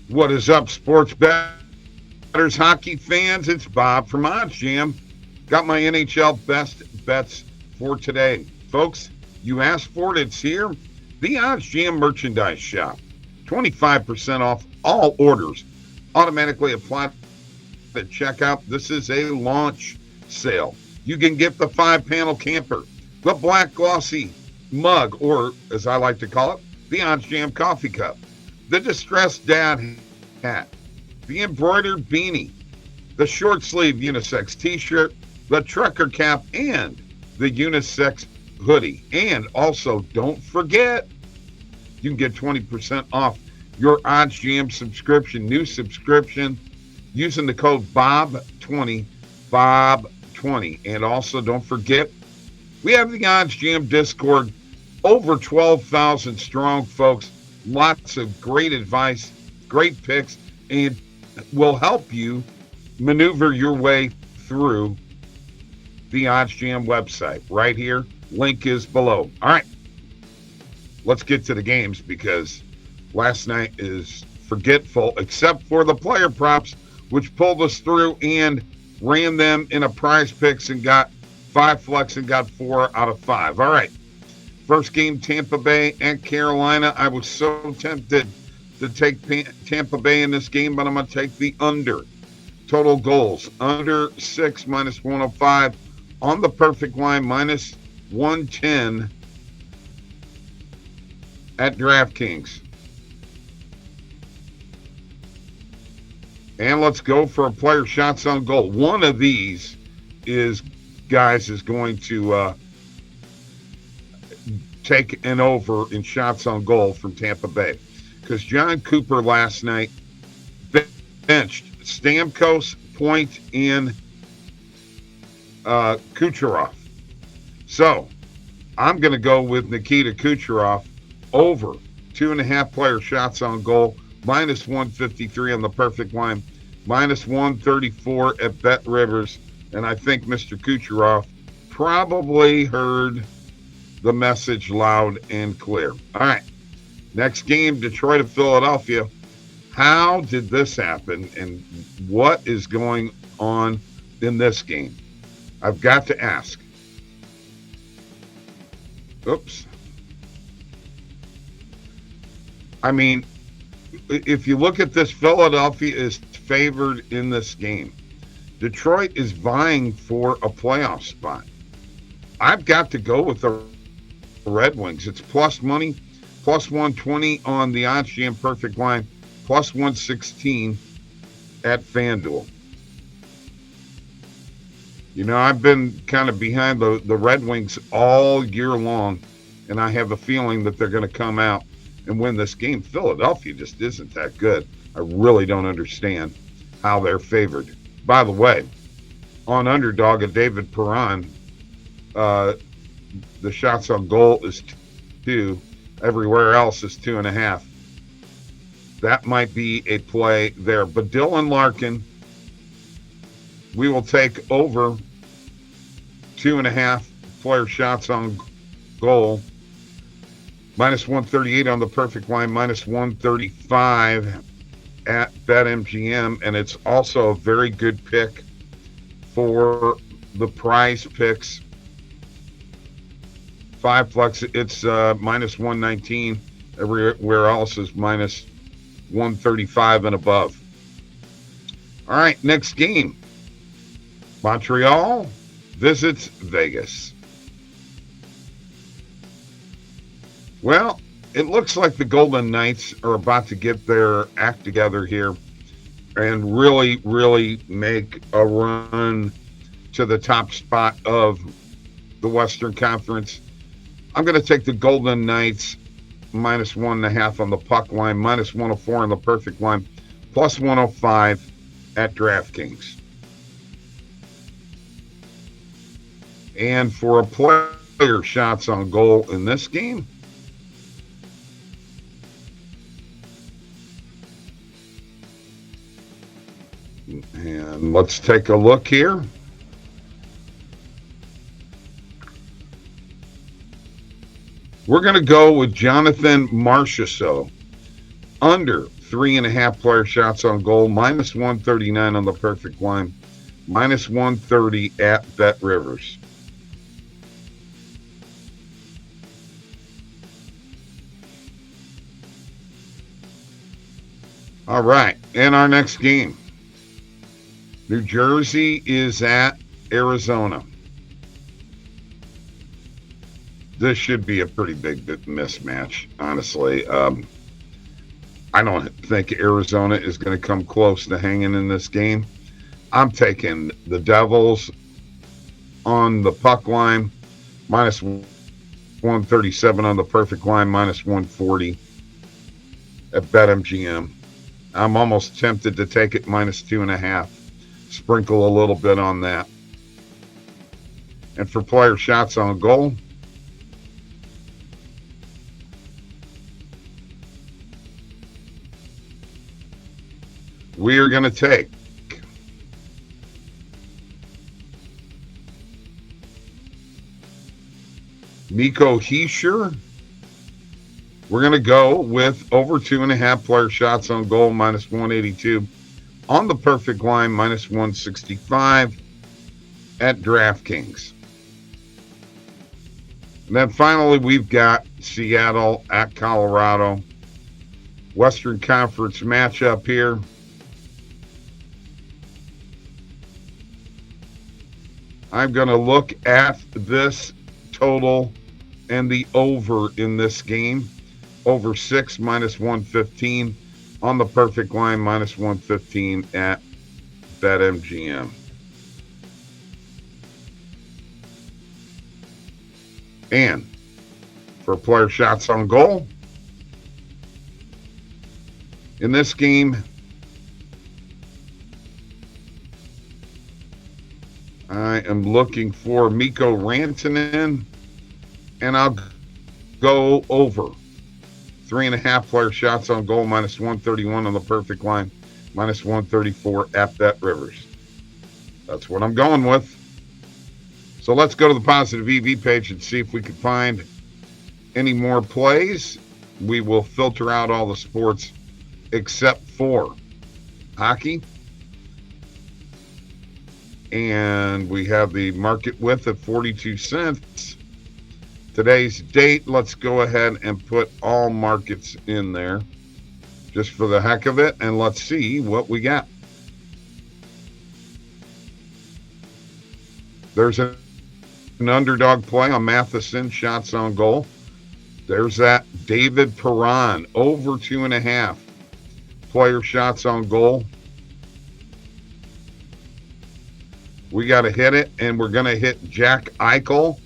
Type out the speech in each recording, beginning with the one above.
What is up, sports bettors, hockey fans? It's Bob from oddsjam. Got my NHL best bets for today. Folks, you asked for it, it's here. The oddsjam merchandise shop. 25% off all orders. Automatically applied at checkout. This is a launch sale. You can get the 5-panel camper, the black glossy mug, or as I like to call it, the oddsjam coffee cup, the distressed dad hat, the embroidered beanie, the short sleeve unisex t-shirt, the trucker cap, and the unisex hoodie. And also, don't forget, you can get 20% off your oddsjam subscription, new subscription, using the code BOB20, BOB20. And also, don't forget, we have the oddsjam Discord, over 12,000 strong, folks. Lots of great advice, great picks, and will help you maneuver your way through the oddsjam website. Right here, link is below. All right, let's get to the games because last night is forgetful, except for the player props, which pulled us through and ran them in a prize picks and got 5 flex and got 4 out of 5. All right. First game, Tampa Bay at Carolina. I was so tempted to take Tampa Bay in this game, but I'm going to take the under. Total goals, under 6 minus 105. On the perfect line, minus 110 at DraftKings. And let's go for a player shots on goal. One of these is going to take an over in shots on goal from Tampa Bay, because John Cooper last night benched Stamkos, Point, and Kucherov. So I'm going to go with Nikita Kucherov over 2.5 player shots on goal, minus 153 on the perfect line, minus 134 at Bet Rivers. And I think Mr. Kucherov probably heard the message loud and clear. All right. Next game, Detroit at Philadelphia. How did this happen, and what is going on in this game? I've got to ask. Oops. I mean, if you look at this, Philadelphia is favored in this game. Detroit is vying for a playoff spot. I've got to go with the Red Wings. It's plus money, plus 120 on the oddsjam perfect line, plus 116 at FanDuel. You know, I've been kind of behind the Red Wings all year long, and I have a feeling that they're going to come out and win this game. Philadelphia just isn't that good. I really don't understand how they're favored. By the way, on underdog of David Perron, the shots on goal is 2. Everywhere else is 2.5. That might be a play there. But Dylan Larkin, we will take over 2.5 player shots on goal. Minus 138 on the perfect line, minus 135 at BetMGM. And it's also a very good pick for the prize picks. 5 flex, it's minus 119. Everywhere else is minus 135 and above. All right, next game. Montreal visits Vegas. Well, it looks like the Golden Knights are about to get their act together here and really, really make a run to the top spot of the Western Conference. I'm going to take the Golden Knights minus 1.5 on the puck line, minus 104 on the perfect line, plus 105 at DraftKings. And for a player shots on goal in this game, and let's take a look here. We're going to go with Jonathan Marchessault Under 3.5 player shots on goal, minus 139 on the perfect line, minus 130 at Bet Rivers. All right, and our next game. New Jersey is at Arizona. This should be a pretty big mismatch, honestly. I don't think Arizona is going to come close to hanging in this game. I'm taking the Devils on the puck line, minus 137 on the perfect line, minus 140 at BetMGM. I'm almost tempted to take it minus 2.5. Sprinkle a little bit on that. And for player shots on goal, we are going to take Nico Hischier. We're going to go with over 2.5 player shots on goal, minus 182. On the perfect line, minus 165 at DraftKings. And then finally, we've got Seattle at Colorado. Western Conference matchup here. I'm going to look at this total and the over in this game. Over 6, minus 115. On the perfect line, minus 115 at BetMGM. And for player shots on goal, in this game, I am looking for Mikko Rantanen, and I'll go over 3.5 player shots on goal, minus 131 on the perfect line, minus 134 at Bet Rivers. That's what I'm going with. So let's go to the positive EV page and see if we can find any more plays. We will filter out all the sports except for hockey. And we have the market width at 42 cents. Today's date, let's go ahead and put all markets in there just for the heck of it, and let's see what we got. There's an underdog play on Matheson, shots on goal. There's that David Perron, over 2.5 player shots on goal. We got to hit it, and we're going to hit Jack Eichel.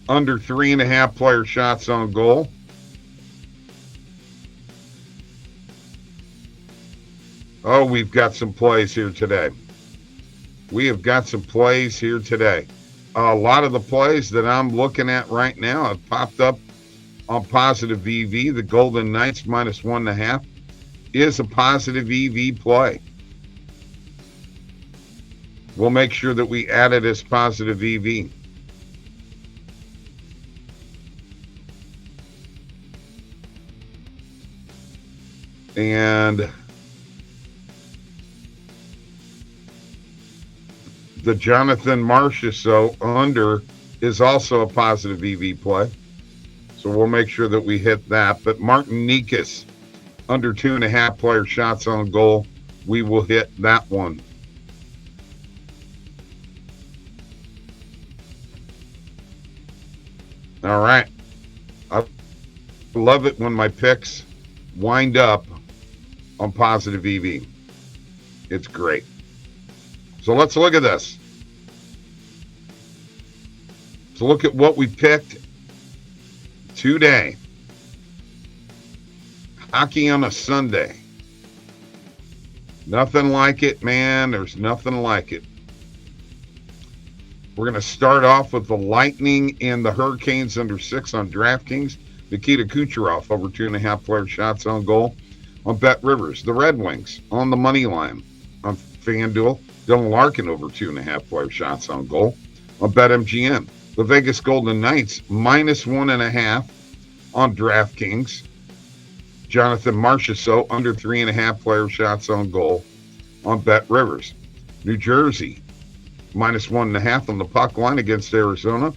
Under 3.5 player shots on goal. Oh, we've got some plays here today. We have got some plays here today. A lot of the plays that I'm looking at right now have popped up on positive EV. The Golden Knights minus 1.5 is a positive EV play. We'll make sure that we add it as positive EV. And the Jonathan Marchessault under is also a positive EV play. So we'll make sure that we hit that. But Martin Nikas, under 2.5 player shots on goal, we will hit that one. All right. I love it when my picks wind up on positive EV. It's great. So let's look at this. So look at what we picked today. Hockey on a Sunday. Nothing like it, man. There's nothing like it. We're going to start off with the Lightning and the Hurricanes under 6 on DraftKings. Nikita Kucherov over 2.5 player shots on goal on Bet Rivers. The Red Wings on the money line on FanDuel. Dylan Larkin over 2.5 player shots on goal on BetMGM. The Vegas Golden Knights -1.5 on DraftKings. Jonathan Marchessault under 3.5 player shots on goal on Bet Rivers. New Jersey -1.5 on the puck line against Arizona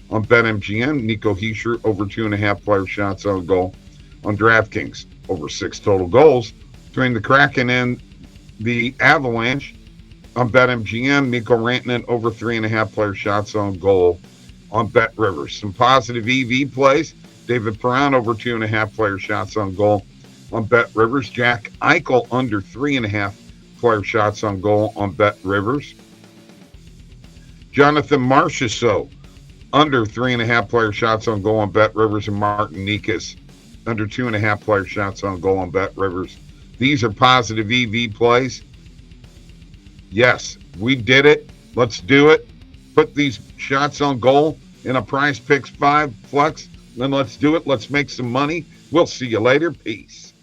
on BetMGM. Nico Hischier over 2.5 player shots on goal on DraftKings. Over 6 total goals between the Kraken and the Avalanche on BetMGM. Mikko Rantanen over 3.5 player shots on goal on Bet Rivers. Some positive EV plays. David Perron over 2.5 player shots on goal on Bet Rivers. Jack Eichel under 3.5 player shots on goal on Bet Rivers. Jonathan Marchessault under 3.5 player shots on goal on Bet Rivers, and Martin Nikas under 2.5 player shots on goal on Bet Rivers. These are positive EV plays. Yes, we did it. Let's do it. Put these shots on goal in a Prize Picks 5 flex. Then let's do it. Let's make some money. We'll see you later. Peace.